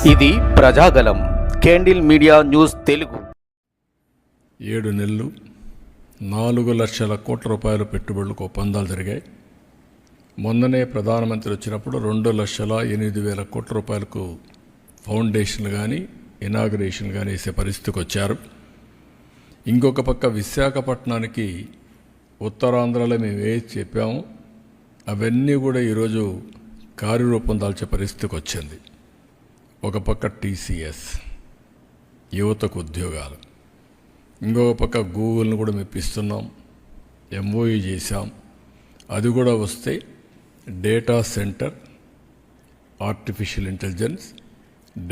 ఇది Prajagalam candle media news Telugu. 7 నెలలు 4 లక్షల కోట్ల రూపాయల పెట్టుబడులకు ఒప్పందాలు జరిగాయి. మొన్ననే ప్రధానమంత్రి వచ్చినప్పుడు 2,08,000 కోట్ల రూపాయలకు ఫౌండేషన్లు కానీ ఇనాగ్రేషన్ కానీ వేసే పరిస్థితికి వచ్చారు. ఇంకొక పక్క విశాఖపట్నానికి ఉత్తరాంధ్రలో మేము ఏది చెప్పాము అవన్నీ కూడా ఈరోజు కార్యరూపం దాల్చే పరిస్థితికి వచ్చింది. ఒక పక్క టీసీఎస్ యువతకు ఉద్యోగాలు, ఇంకొక పక్క గూగుల్ని కూడా మెప్పిస్తున్నాం, ఎంఓయూ చేశాం. అది కూడా వస్తే data center, artificial intelligence,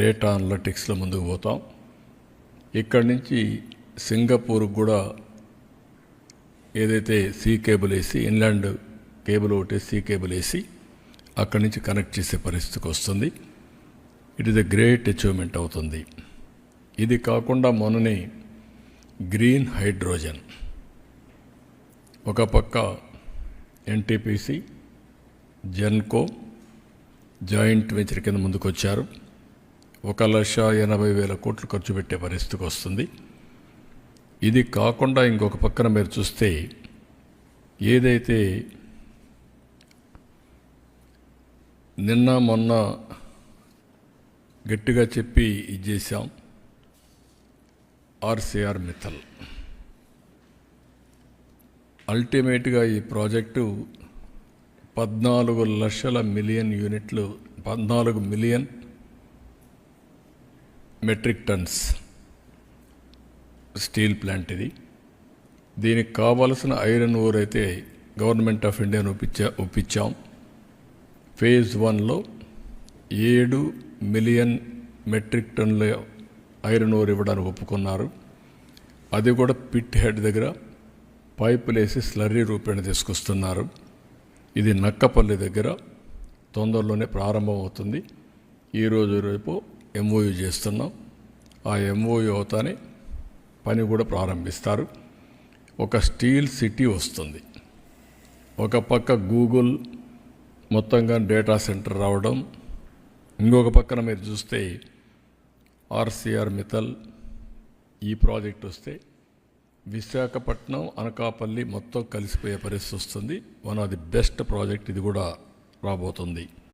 data అనలిటిక్స్లో ముందుకు పోతాం. ఇక్కడి నుంచి సింగపూర్కి కూడా ఏదైతే సీ కేబుల్ వేసి, ఇన్లాండ్ కేబుల్ ఒకటి సీ కేబుల్ వేసి అక్కడి నుంచి కనెక్ట్ చేసే పరిస్థితికి వస్తుంది. It is a great achievement అవుతుంది. ఇది కాకుండా మొన్ననే గ్రీన్ హైడ్రోజన్, ఒక పక్క ఎన్టీపీసీ, జెన్కో జాయింట్ వెంచర్ కింద ముందుకొచ్చారు. 1,80,000 కోట్లు ఖర్చు పెట్టే పరిస్థితికి వస్తుంది. ఇది కాకుండా ఇంకొక పక్కన మీరు చూస్తే ఏదైతే నిన్న మొన్న గట్టిగా చెప్పి ఇది చేశాం, ఆర్సీఆర్ మిత్తల్ అల్టిమేట్గా ఈ ప్రాజెక్టు 14 మిలియన్ యూనిట్లు, 14 million metric tons steel plant ఇది. దీనికి కావలసిన ఐరన్ ఓర్ అయితే గవర్నమెంట్ ఆఫ్ ఇండియాను ఒప్పించాం. ఫేజ్ 1లో 7 మిలియన్ మెట్రిక్ టన్నుల ఐరన్ ఓర్ ఇవ్వడానికి ఒప్పుకున్నారు. అది కూడా పిట్ హెడ్ దగ్గర పైపులు వేసి స్లర్రీ రూపేణ తీసుకొస్తున్నారు. ఇది నక్కపల్లి దగ్గర తొందరలోనే ప్రారంభం అవుతుంది. ఈరోజు రేపు ఎంఓయూ చేస్తున్నాం. ఆ ఎంఓయూ అవుతానే పని కూడా ప్రారంభిస్తారు. ఒక స్టీల్ సిటీ వస్తుంది. ఒక పక్క గూగుల్ మొత్తంగా డేటా సెంటర్ రావడం, ఇంకొక పక్కన మీరు చూస్తే ఆర్సీఆర్ మిత్తల్ ఈ ప్రాజెక్ట్ వస్తే విశాఖపట్నం, అనకాపల్లి మొత్తం కలిసిపోయే పరిస్థితి వస్తుంది. One of the best project ఇది కూడా రాబోతుంది.